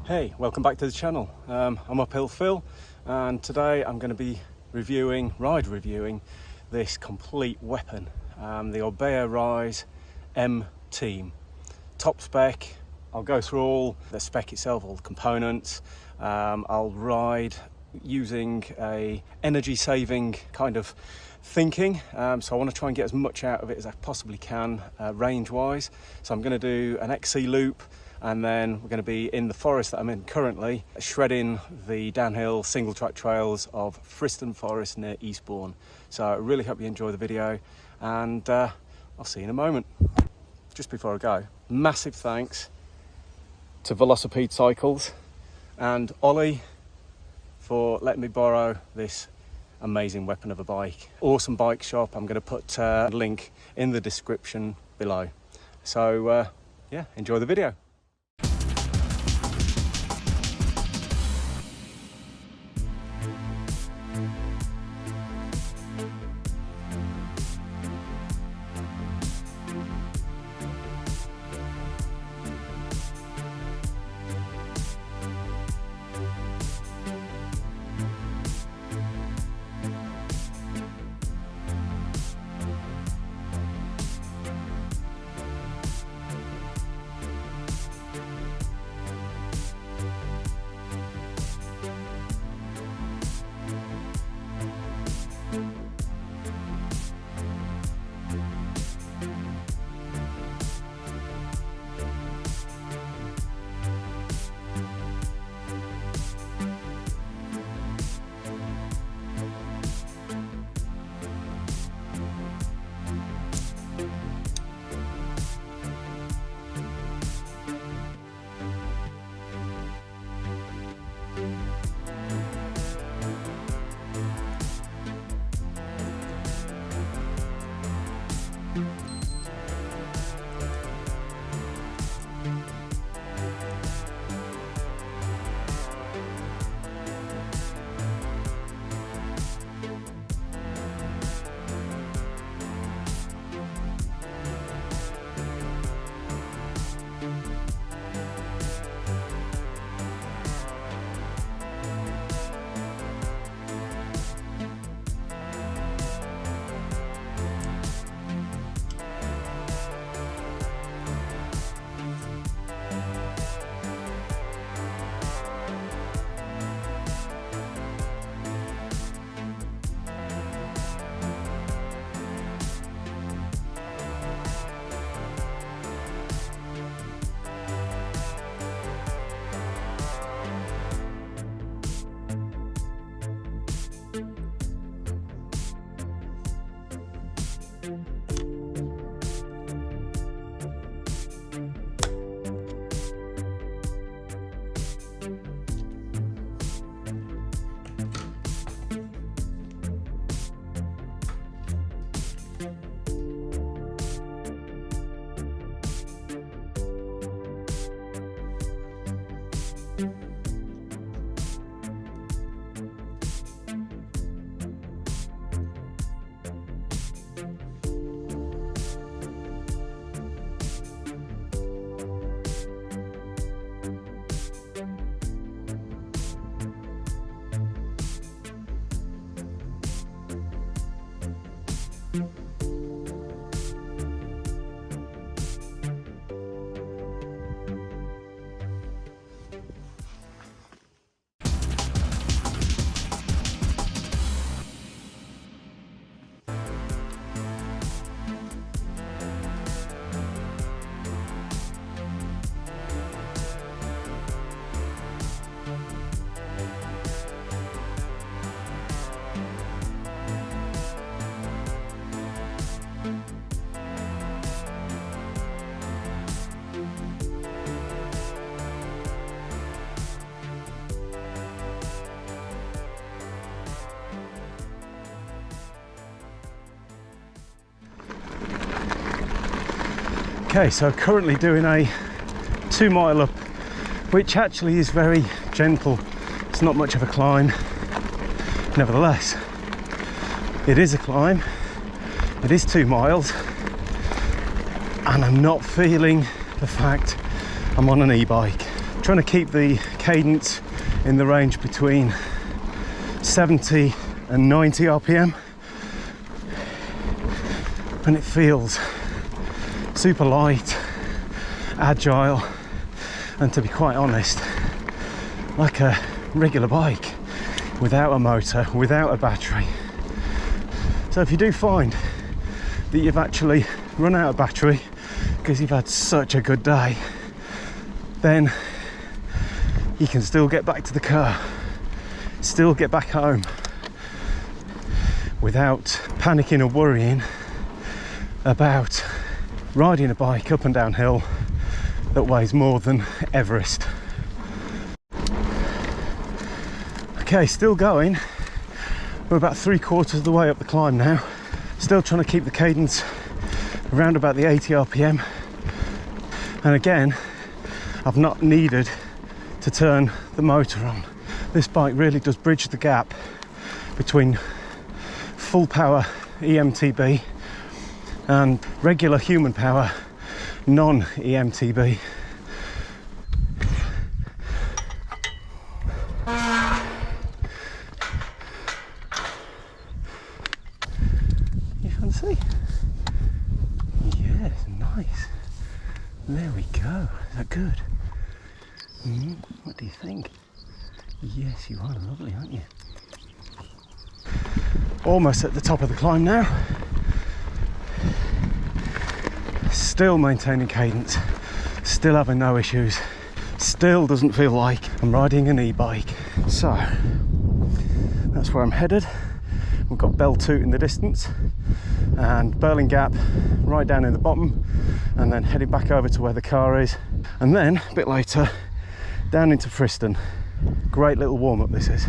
Hey, welcome back to the channel. I'm Uphill Phil, and today I'm going to be ride reviewing this complete weapon, the ORBEA Rise M-TEAM. Top spec. I'll go through all the spec itself, all the components. I'll ride using a energy saving kind of thinking, so I want to try and get as much out of it as I possibly can range wise. So I'm going to do an XC loop, and then we're going to be in the forest that I'm in currently, shredding the downhill single track trails of Friston Forest near Eastbourne. So I really hope you enjoy the video, and I'll see you in a moment. Just before I go, massive thanks to Velocipede Cycles and Olie for letting me borrow this amazing weapon of a bike. Awesome bike shop. I'm going to put a link in the description below. So yeah, enjoy the video. Okay, so currently doing a 2 mile up, which actually is very gentle. It's not much of a climb. Nevertheless, it is a climb. It is 2 miles, and I'm not feeling the fact I'm on an e-bike. trying to keep the cadence in the range between 70 and 90 RPM, and it feels super light, agile, and to be quite honest, like a regular bike without a motor, without a battery. So if you do find that you've actually run out of battery because you've had such a good day, then you can still get back to the car, still get back home without panicking or worrying about riding a bike up and down hill that weighs more than Everest. Okay, still going. We're about 3/4 of the way up the climb now. Still trying to keep the cadence around about the 80 RPM. And again, I've not needed to turn the motor on. This bike really does bridge the gap between full power EMTB and regular human power non-EMTB. You fancy? Yes, nice. There we go. Is that good? What do you think? Yes, you are lovely, aren't you? Almost at the top of the climb now. Still maintaining cadence, still having no issues, still doesn't feel like I'm riding an e-bike. So that's where I'm headed. We've got Bell Toot in the distance and Burling Gap right down in the bottom, and then heading back over to where the car is, and then a bit later down into Friston. Great little warm-up this is.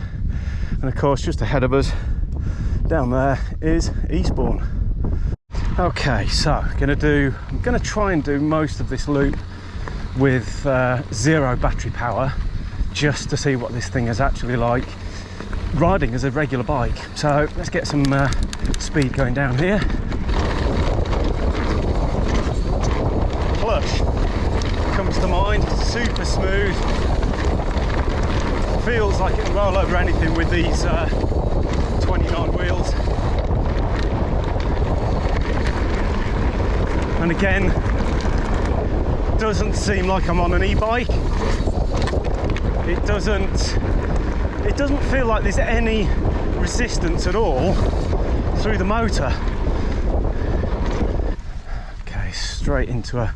And of course just ahead of us down there is Eastbourne. Okay, so I'm gonna try and do most of this loop with zero battery power, just to see what this thing is actually like riding as a regular bike. So let's get some speed going down here. Plush comes to mind, super smooth. Feels like it can roll over anything with these 29 wheels. And again, doesn't seem like I'm on an e-bike. It doesn't feel like there's any resistance at all through the motor. Okay, straight into a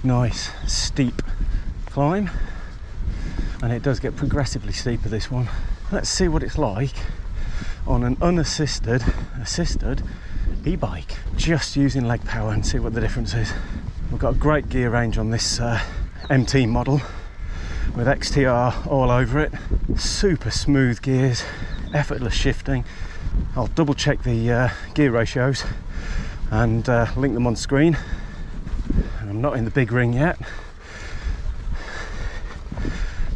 nice steep climb, and it does get progressively steeper, this one. Let's see what it's like on an unassisted e-bike, just using leg power, and see what the difference is. We've got a great gear range on this M-TEAM model with XTR all over it. Super smooth gears, effortless shifting. I'll double check the gear ratios and link them on screen. And I'm not in the big ring yet.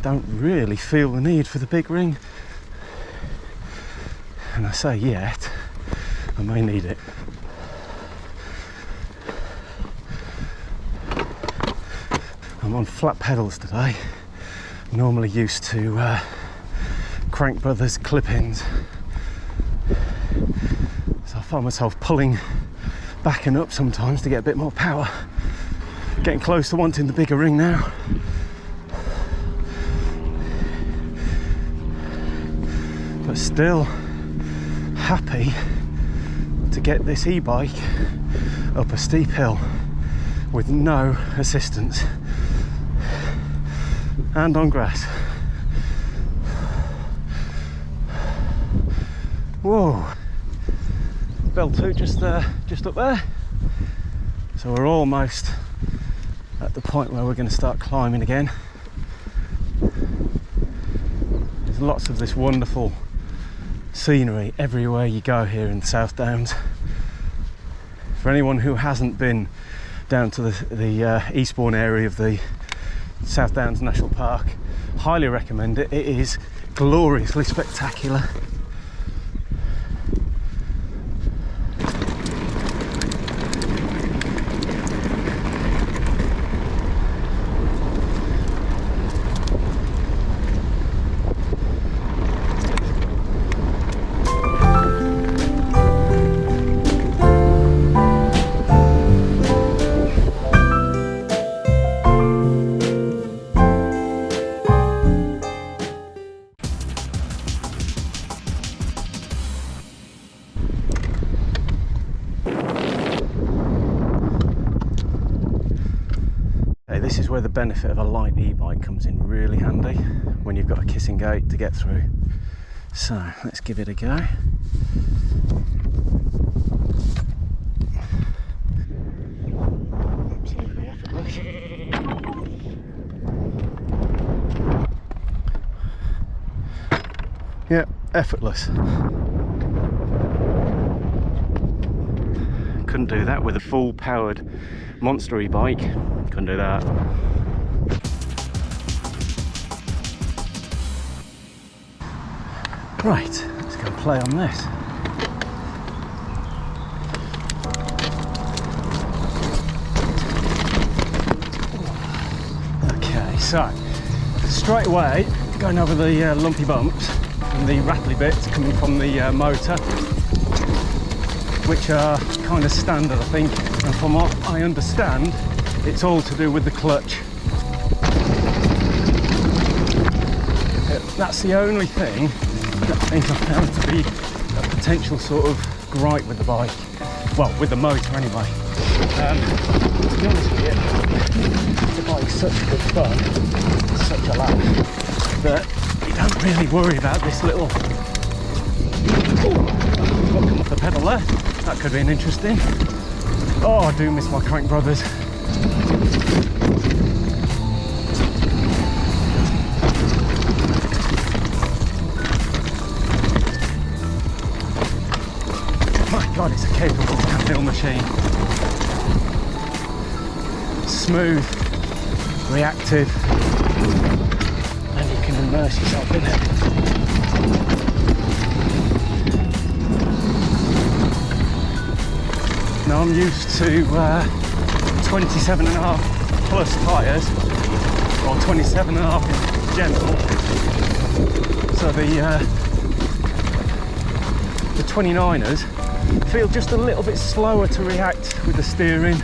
Don't really feel the need for the big ring. And I say yet, I may need it. I'm on flat pedals today. I'm normally used to Crank Brothers clip-ins. So I find myself pulling back and up sometimes to get a bit more power. Getting close to wanting the bigger ring now. But still happy to get this e-bike up a steep hill with no assistance and on grass. Whoa, Bell Toot just up there. So we're almost at the point where we're going to start climbing again. There's lots of this wonderful scenery everywhere you go here in the Southdowns. For anyone who hasn't been down to the Eastbourne area of the Southdowns National Park, highly recommend it. It is gloriously spectacular. benefit of a light e-bike comes in really handy when you've got a kissing gate to get through. So let's give it a go. Absolutely effortless. Yeah, effortless. Couldn't do that with a full powered monster e-bike. Couldn't do that. Right, let's go and play on this. Okay, so straight away going over the lumpy bumps and the rattly bits coming from the motor, which are kind of standard, I think, and from what I understand it's all to do with the clutch. That's the only thing that I think I found to be a potential sort of gripe with the bike. Well, with the motor anyway. To be honest with you, the bike's such good fun, such a laugh, that you don't really worry about this little... Ooh, come off the pedal there. That could be an interesting. Oh, I do miss my crank brothers. God, it's a capable downhill machine. Smooth, reactive, and you can immerse yourself in it. Now I'm used to 27.5 plus tyres, or 27.5 in general. So the 29ers feel just a little bit slower to react with the steering,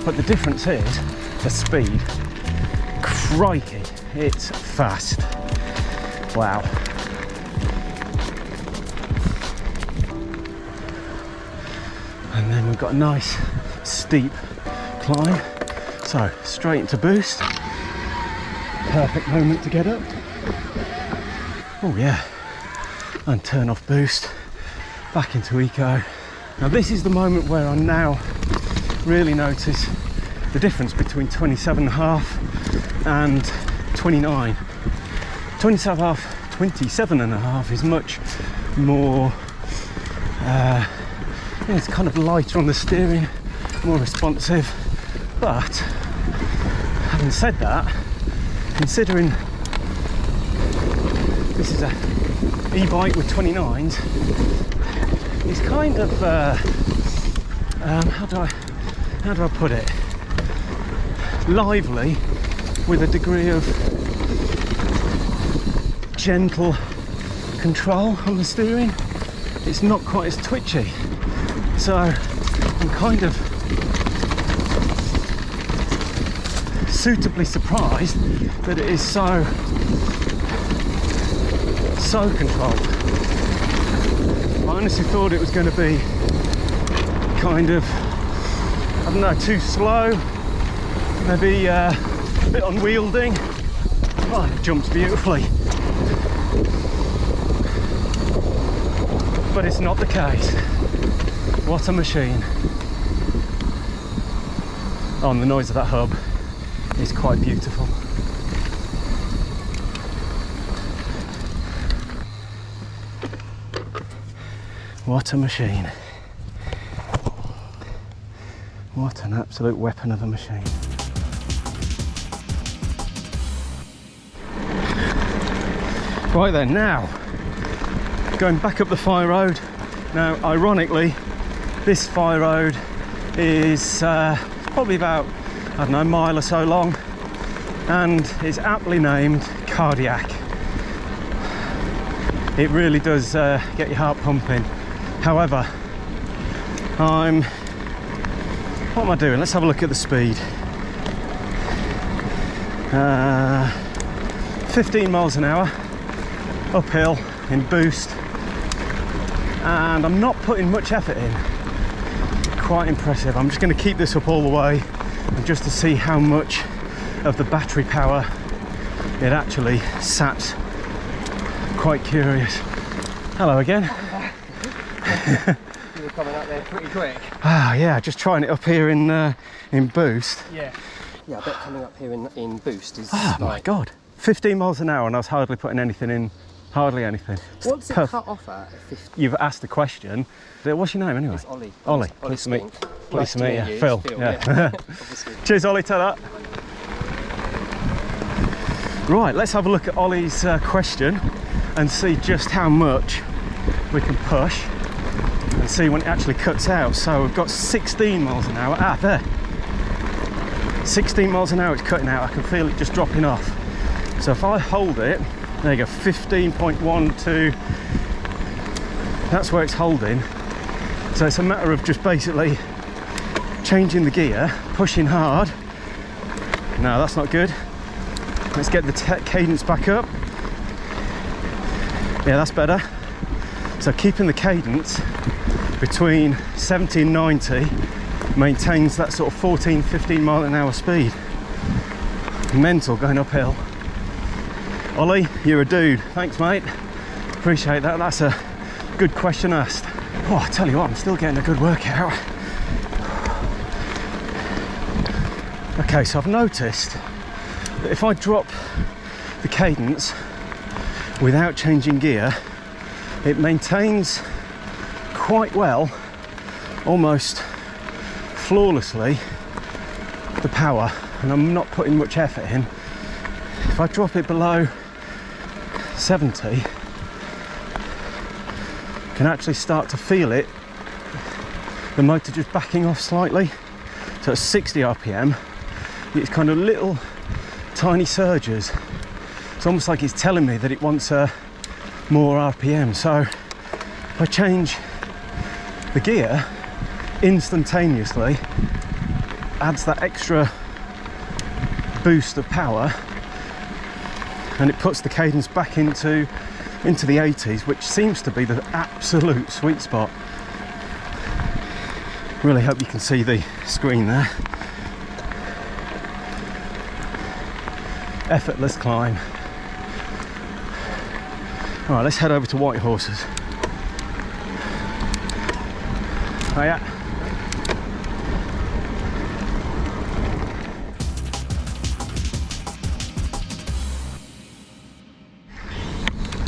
but the difference is the speed. Crikey, it's fast. Wow. And then we've got a nice steep climb, so straight into boost. Perfect moment to get up. Oh yeah, and turn off boost. Back into eco. Now this is the moment where I now really notice the difference between 27.5 and 29. 27.5 is much more it's kind of lighter on the steering, more responsive, but having said that, considering this is a e-bike with 29s, it's kind of how do I put it, lively with a degree of gentle control on the steering. It's not quite as twitchy, so I'm kind of suitably surprised that it is so controlled. I honestly thought it was going to be kind of, I don't know, too slow, maybe a bit unwieldy. Oh, it jumps beautifully. But it's not the case. What a machine. Oh, and the noise of that hub is quite beautiful. What a machine. What an absolute weapon of a machine. Right then, now going back up the fire road. Now ironically, this fire road is probably about, I don't know, a mile or so long, and is aptly named Cardiac. It really does get your heart pumping. However, what am I doing? Let's have a look at the speed. 15 miles an hour, uphill in boost, and I'm not putting much effort in. Quite impressive. I'm just going to keep this up all the way, and just to see how much of the battery power it actually saps. Quite curious. Hello again. You were coming up there pretty quick. Ah, yeah, just trying it up here in boost. Yeah. Yeah, I bet coming up here in boost is Oh my god, 15 miles an hour, and I was hardly putting anything in. Hardly anything. What's it cut off at 50? You've asked the question. What's your name anyway? It's Ollie. Ollie. Ollie Pleased to meet you. Nice Pleased to to meet meet you. you. Phil. Phil, Yeah. Obviously. Cheers, Ollie. Take that. Right, let's have a look at Ollie's question and see just how much we can push and see when it actually cuts out. So we've got 16 miles an hour. Ah, there. 16 miles an hour it's cutting out. I can feel it just dropping off. So if I hold it, there you go, 15.12. That's where it's holding. So it's a matter of just basically changing the gear, pushing hard. No, that's not good. Let's get the cadence back up. Yeah, that's better. So keeping the cadence between 70 and 90 maintains that sort of 14, 15 mile an hour speed. Mental going uphill. Ollie, you're a dude. Thanks, mate. Appreciate that. That's a good question asked. Oh, I tell you what, I'm still getting a good workout. Okay, so I've noticed that if I drop the cadence without changing gear, it maintains quite well, almost flawlessly, the power, and I'm not putting much effort in. If I drop it below 70, you can actually start to feel it, the motor just backing off slightly. So at 60 RPM, it's kind of little tiny surges. It's almost like it's telling me that it wants more RPM. So if I change the gear, instantaneously adds that extra boost of power, and it puts the cadence back into the 80s, which seems to be the absolute sweet spot. Really hope you can see the screen there. Effortless climb. All right, let's head over to White Horses. Oh yeah.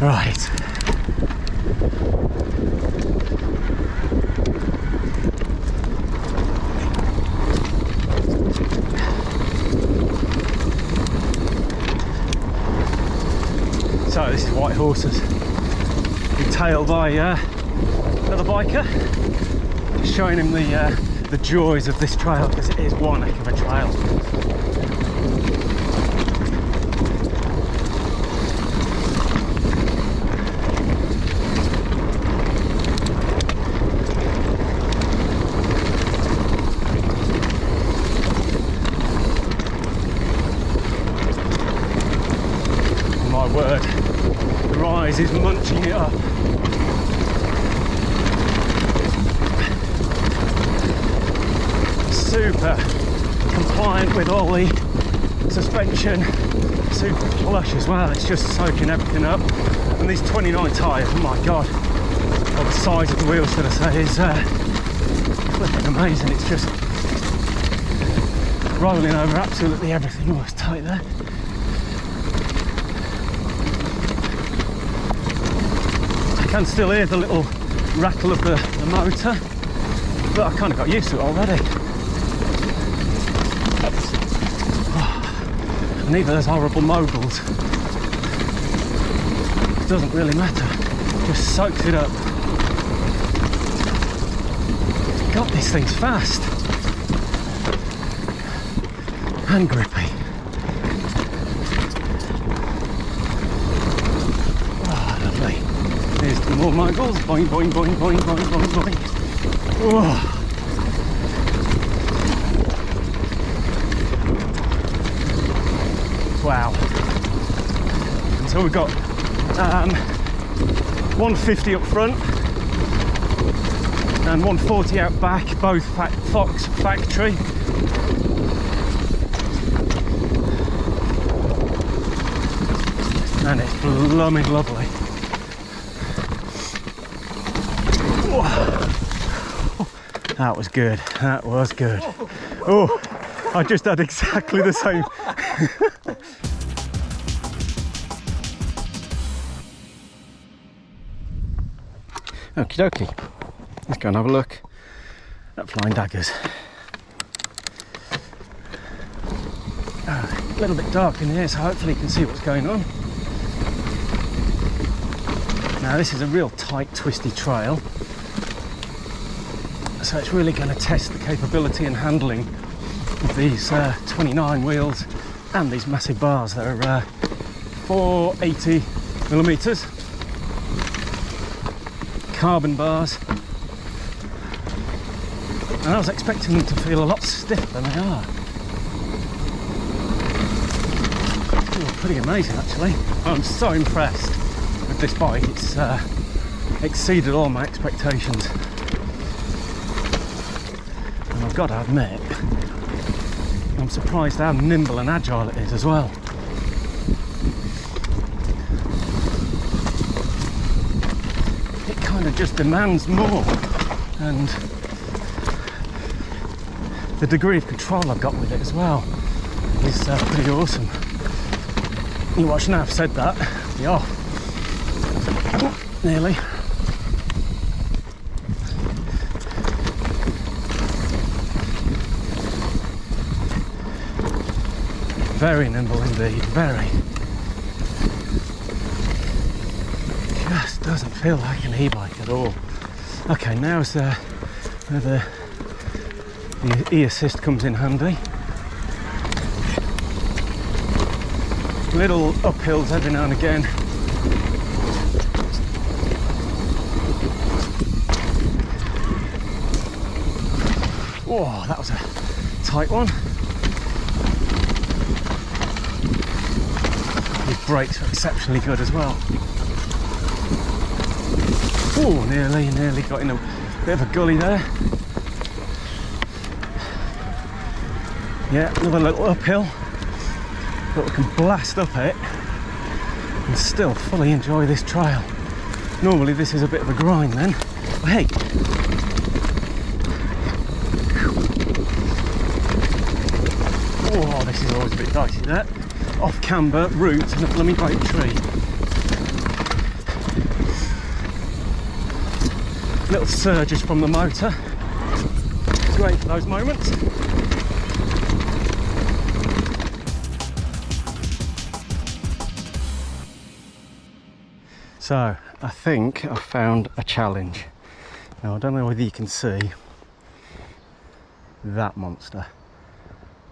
Right. So this is White Horses. We're tailed by another biker, just showing him the joys of this trail, because it is one heck of a trail. Word, the Rise is munching it up. Super compliant with Olie suspension, super plush as well. It's just soaking everything up. And these 29 tyres, oh my god, well, the size of the wheels, should I say, is flipping amazing. It's just rolling over absolutely everything. Oh, it's tight there. I can still hear the little rattle of the motor, but I kind of got used to it already. Oh, and even those horrible moguls, it doesn't really matter, just soaks it up. God, this thing's fast and grippy. Here's the more moguls. Boing, boing, boing, boing, boing, boing, boing. Oh. Wow. And so we've got 150 up front and 140 out back, both Fox factory. and it's blooming lovely. That was good, that was good. Oh, I just had exactly the same. Okie dokie, let's go and have a look at flying daggers. A little bit dark in here, so hopefully you can see what's going on. Now this is a real tight, twisty trail, so it's really going to test the capability and handling of these 29 wheels and these massive bars. They're 480 millimeters carbon bars, and I was expecting them to feel a lot stiffer than they are. Pretty amazing actually. I'm so impressed with this bike. It's exceeded all my expectations, and I've got to admit I'm surprised how nimble and agile it is as well. It kind of just demands more, and the degree of control I've got with it as well is pretty awesome. You watch now, I've said that. Be off. Nearly. Very nimble indeed, very. Just doesn't feel like an e-bike at all. Okay, now's where the e-assist comes in handy. Little uphills every now and again. Whoa, that was a tight one. These brakes are exceptionally good as well. Oh, nearly got in a bit of a gully there. Yeah, another little uphill. But we can blast up it and still fully enjoy this trail. Normally this is a bit of a grind then, but hey. Oh, this is always a bit dicey there. Off camber, roots and a blooming great tree. Little surges from the motor. It's great for those moments. So, I think I found a challenge. Now, I don't know whether you can see that monster.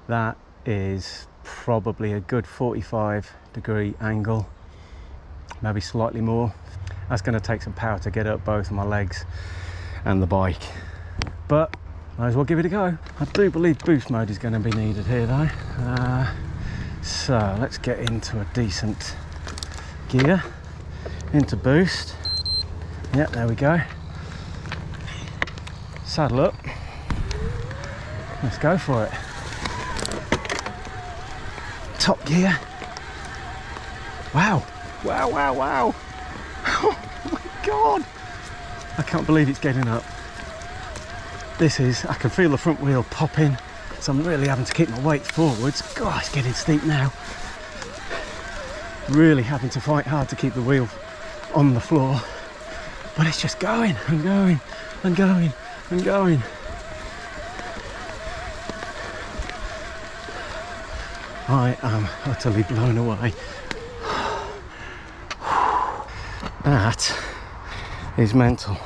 That is probably a good 45-degree angle, maybe slightly more. That's going to take some power to get up both of my legs and the bike, but might as well give it a go. I do believe boost mode is going to be needed here though. So, let's get into a decent gear. Into boost. Yeah, there we go. Saddle up. Let's go for it. Top gear. Wow. Wow, wow, wow. Oh my God. I can't believe it's getting up. This is, I can feel the front wheel popping, so I'm really having to keep my weight forwards. God, it's getting steep now. Really having to fight hard to keep the wheel on the floor, but it's just going and going and going and going. I am utterly blown away. That is mental.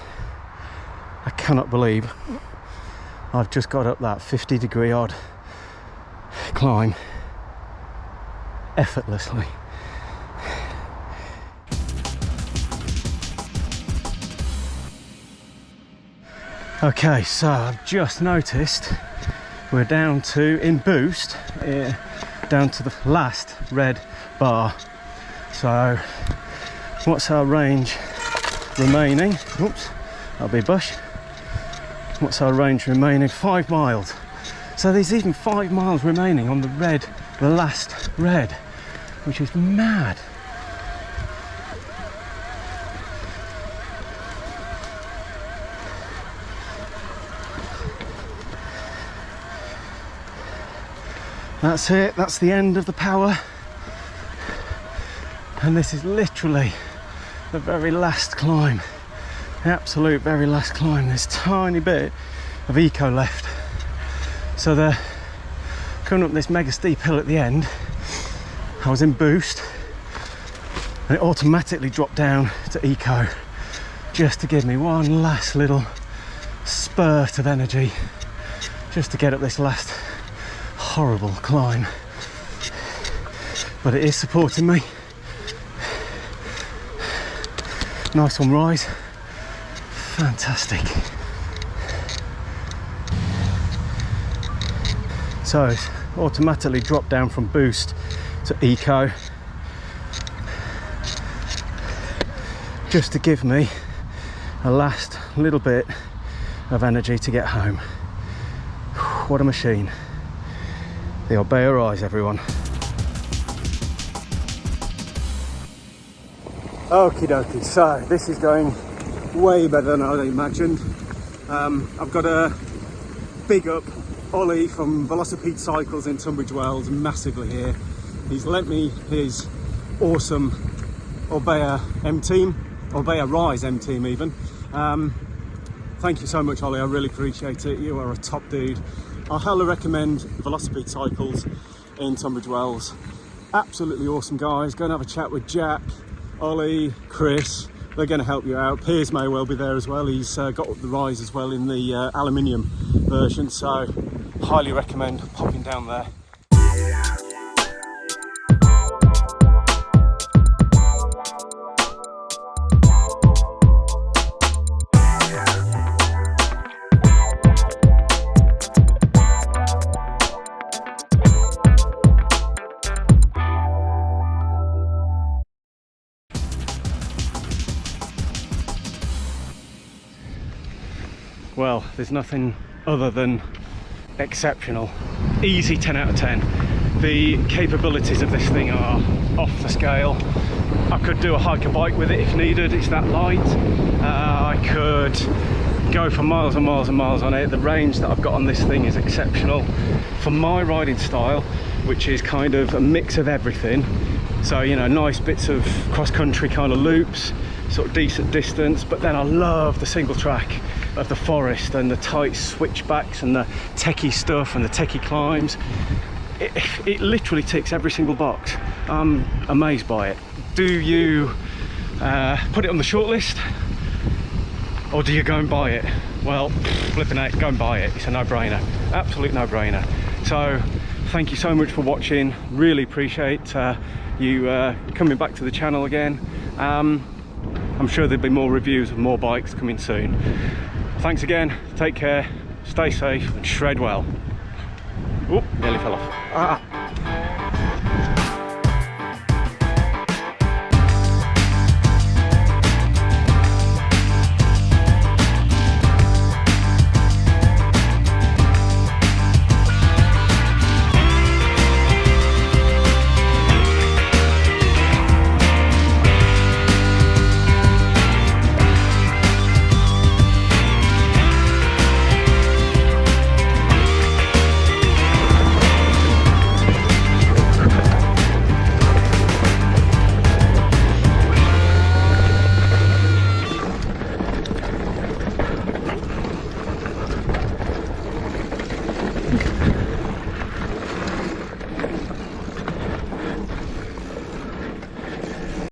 I cannot believe I've just got up that 50-degree odd climb effortlessly. Okay, so I've just noticed we're down to, in boost, down to the last red bar. So what's our range remaining? Oops, that'll be a bush. What's our range remaining? 5 miles. So there's even 5 miles remaining on the red, the last red, which is mad. That's it, that's the end of the power. And this is literally the very last climb. The absolute very last climb. There's a tiny bit of eco left. So they're coming up this mega steep hill at the end. I was in boost and it automatically dropped down to eco just to give me one last little spurt of energy just to get up this last horrible climb. But it is supporting me. Nice one, Rise. Fantastic. So it's automatically dropped down from boost to eco just to give me a last little bit of energy to get home. What a machine. The ORBEA Rise, everyone. Okie dokie, so this is going way better than I imagined. I've got a big up Olie from Velocipede Cycles in Tunbridge Wells massively here. He's lent me his awesome ORBEA M-TEAM, ORBEA Rise M-TEAM even. Thank you so much, Olie, I really appreciate it. You are a top dude. I highly recommend Velocipede Cycles in Tunbridge Wells. Absolutely awesome guys. Go and have a chat with Jack, Olie, Chris. They're going to help you out. Piers may well be there as well. He's got the Rise as well in the aluminium version, so highly recommend popping down there. Well, there's nothing other than exceptional. Easy 10 out of 10. The capabilities of this thing are off the scale. I could do a hike and bike with it if needed, it's that light. I could go for miles and miles and miles on it. The range that I've got on this thing is exceptional. For my riding style, which is kind of a mix of everything, so you know, nice bits of cross-country kind of loops, sort of decent distance, but then I love the single track of the forest and the tight switchbacks and the techie stuff and the techie climbs. It literally ticks every single box. I'm amazed by it. Do you put it on the shortlist, or do you go and buy it? Well, flipping out, go and buy it. It's a no-brainer, absolute no-brainer. So thank you so much for watching. Really appreciate you coming back to the channel again. I'm sure there'll be more reviews of more bikes coming soon. Thanks again, take care, stay safe and shred well. Oh, nearly fell off.